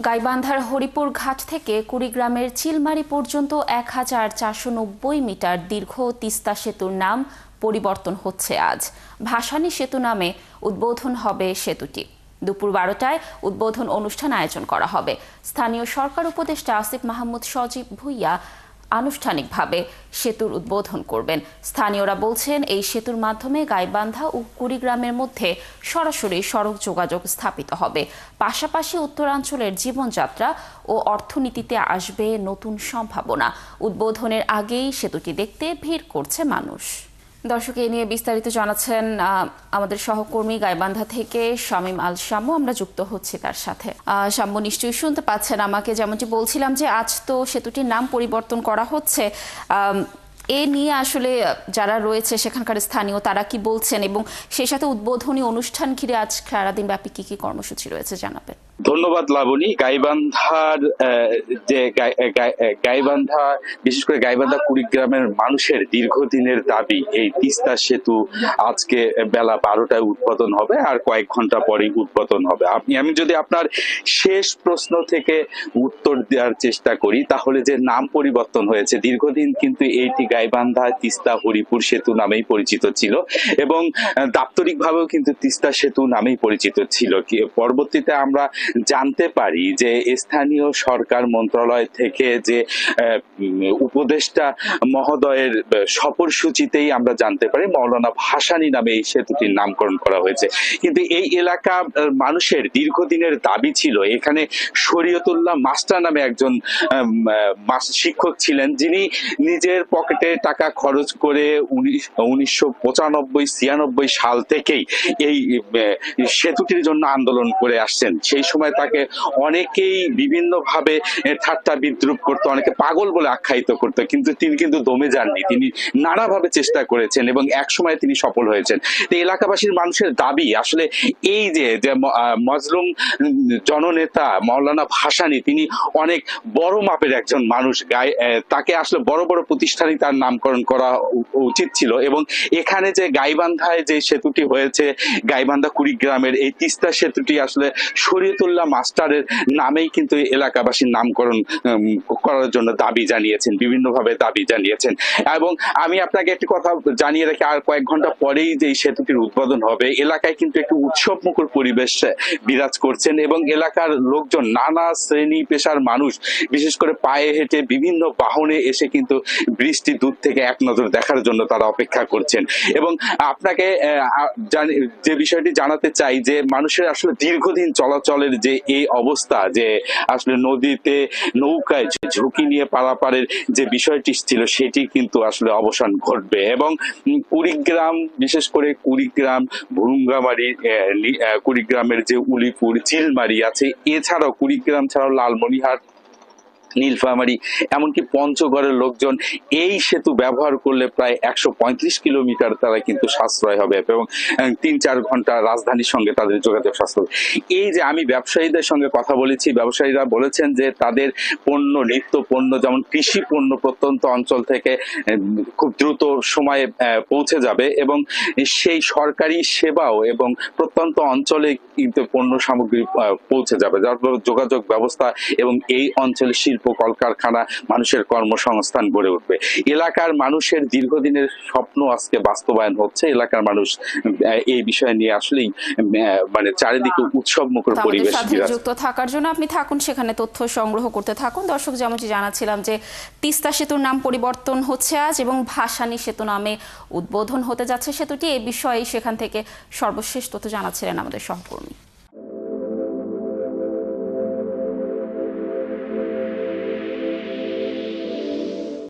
গাইবান্ধার হরিপুর ঘাট থেকে কুড়িগ্রামের চিলমারি পর্যন্ত ১,৪৯০ মিটার দীর্ঘ তিস্তা সেতুর নাম পরিবর্তন হচ্ছে আজ। ভাসানী সেতু নামে উদ্বোধন হবে সেতুটি। দুপুর ১২টায় উদ্বোধন অনুষ্ঠান আয়োজন করা হবে। স্থানীয় সরকার উপদেষ্টা আসিফ মাহমুদ সজীব ভুইয়া আনুষ্ঠানিকভাবে সেতুর উদ্বোধন করবেন। স্থানীয়রা বলছেন, এই সেতুর মাধ্যমে গাইবান্ধা ও কুড়িগ্রামের মধ্যে সরাসরি সড়ক যোগাযোগ স্থাপিত হবে। পাশাপাশি উত্তরাঞ্চলের জীবনযাত্রা ও অর্থনীতিতে আসবে নতুন সম্ভাবনা। উদ্বোধনের আগেই সেতুটি দেখতে ভিড় করছে মানুষ। দর্শক, এ নিয়ে বিস্তারিত জানাচ্ছেন আমাদের সহকর্মী গাইবান্ধা থেকে শামীম আল শামু। আমরা যুক্ত হচ্ছি তার সাথে। শামু, নিশ্চয়ই শুনতে পাচ্ছেন আমাকে। যেমনটি বলছিলাম যে আজ তো সেতুটির নাম পরিবর্তন করা হচ্ছে, এ নিয়ে আসলে যারা রয়েছে সেখানকার স্থানীয় তারা কি বলছেন, এবং সেই সাথে উদ্বোধনী অনুষ্ঠান ঘিরে আজ সারাদিন ব্যাপী কি কি কর্মসূচি রয়েছে জানাবেন। ধন্যবাদ লাবণী। গাইবান্ধার যে গাইবান্ধা, বিশেষ করে গাইবান্ধা কুড়িগ্রামের মানুষের দীর্ঘদিনের দাবি এই তিস্তা সেতু আজকে বেলা ১২টায় উদ্বোধন হবে, আর কয়েক ঘন্টা পরেই উদ্বোধন হবে। আমি যদি আপনার শেষ প্রশ্ন থেকে উত্তর দেওয়ার চেষ্টা করি, তাহলে যে নাম পরিবর্তন হয়েছে, দীর্ঘদিন কিন্তু এইটি গাইবান্ধা তিস্তা হরিপুর সেতু নামেই পরিচিত ছিল, এবং দাপ্তরিকভাবেও কিন্তু তিস্তা সেতু নামেই পরিচিত ছিল। পরবর্তীতে আমরা জানতে পারি যে স্থানীয় সরকার মন্ত্রণালয় থেকে যে উপদেষ্টা মহোদয়ের সফরসূচিতেই আমরা জানতে পারি মাওলানা ভাসানী নামে এই সেতুটির নামকরণ করা হয়েছে। কিন্তু এই এলাকা মানুষের দীর্ঘদিনের দাবি ছিল, এখানে শরীয়তুল্লাহ মাস্টার নামে একজন শিক্ষক ছিলেন, যিনি নিজের পকেটে টাকা খরচ করে 1995-96 সাল থেকেই এই সেতুটির জন্য আন্দোলন করে আসছেন। সেই সময় তাকে অনেকেই বিভিন্ন ভাবে ঠাট্টা বিদ্রুপ করতো, অনেকে পাগল বলে আখ্যায়িত করতো, কিন্তু তিনি কিন্তু দমে যাননি। তিনি নানাভাবে চেষ্টা করেছেন এবং একসময় তিনি সফল হয়েছেন। তো এলাকাবাসীর মানুষের দাবি আসলে এই যে মজলুম জননেতা মাওলানা ভাসানী, তিনি অনেক বড় মাপের একজন মানুষ। তাকে আসলে বড় বড় প্রতিষ্ঠানে তার নামকরণ করা উচিত ছিল, এবং এখানে যে গাইবান্ধায় যে সেতুটি হয়েছে, গাইবান্ধা কুড়িগ্রামের এই তিস্তা সেতুটি আসলে শরীয়তুল্লাহ মাস্টারের নামেই কিন্তু এলাকাবাসীর নামকরণ করার জন্য দাবি জানিয়েছেন, বিভিন্নভাবে দাবি জানিয়েছেন। এবং আমি আপনাকে একটি কথা জানিয়ে রাখি, আর কয়েক ঘন্টা পরেই যে সেতুটির উদ্বোধন হবে, এলাকায় কিন্তু একটি উৎসব মুখর পরিবেশ বিরাজ করছেন, এবং এলাকার লোকজন, নানা শ্রেণী পেশার মানুষ, বিশেষ করে পায়ে হেঁটে বিভিন্ন বাহনে এসে কিন্তু বৃষ্টি দূর থেকে এক নজর দেখার জন্য তারা অপেক্ষা করছেন। এবং আপনাকে যে বিষয়টি জানাতে চাই, যে মানুষের আসলে দীর্ঘদিন চলাচলের যে এই অবস্থা, যে আসলে নদীতে নৌকায় ঝুঁকি নিয়ে পারাপারের যে বিষয়টি ছিল, সেটি কিন্তু আসলে অবসান ঘটবে। এবং কুড়িগ্রাম, বিশেষ করে কুড়িগ্রাম, ভুরুঙ্গামারি, কুড়িগ্রামের যে উলিপুর, চিলমারি আছে, এছাড়াও কুড়িগ্রাম ছাড়াও লালমনিরহাট, নীলফামারী, এমনকি পঞ্চগড়ের লোকজন এই সেতু ব্যবহার করলে প্রায় ১৩৫ কিলোমিটার তারা কিন্তু সাশ্রয় হবে, এবং ৩-৪ ঘন্টা রাজধানীর সঙ্গে তাদের যোগাযোগ সাশ্রয়। এই যে আমি ব্যবসায়ীদের সঙ্গে কথা বলেছি, ব্যবসায়ীরা বলেছেন যে তাদের পণ্য, নিত্য পণ্য, যেমন কৃষি পণ্য প্রত্যন্ত অঞ্চল থেকে খুব দ্রুত সময়ে পৌঁছে যাবে, এবং সেই সরকারি সেবাও এবং প্রত্যন্ত অঞ্চলে কিন্তু পণ্য সামগ্রী পৌঁছে যাবে, যার যোগাযোগ ব্যবস্থা এবং এই অঞ্চলে শিল্প কলকারখানা, মানুষের কর্মসংস্থান গড়ে উঠবে। এলাকার মানুষের দীর্ঘদিনের স্বপ্ন আজকে বাস্তবায়ন হচ্ছে। এলাকার মানুষ এই বিষয় নিয়ে আসলেই মানে চারিদিকে উৎসব মুখর পরিবেশ। যুক্ত থাকার জন্য আপনি থাকুন, সেখানে তথ্য সংগ্রহ করতে থাকুন। দর্শক, যেমনটি জানাচ্ছিলাম যে তিস্তা সেতুর নাম পরিবর্তন হচ্ছে আজ, এবং ভাসানী সেতু নামে উদ্বোধন হতে যাচ্ছে সেতুটি। এই বিষয়ে সেখান থেকে সর্বশেষ তথ্য জানাচ্ছিলেন আমাদের সহকর্মী।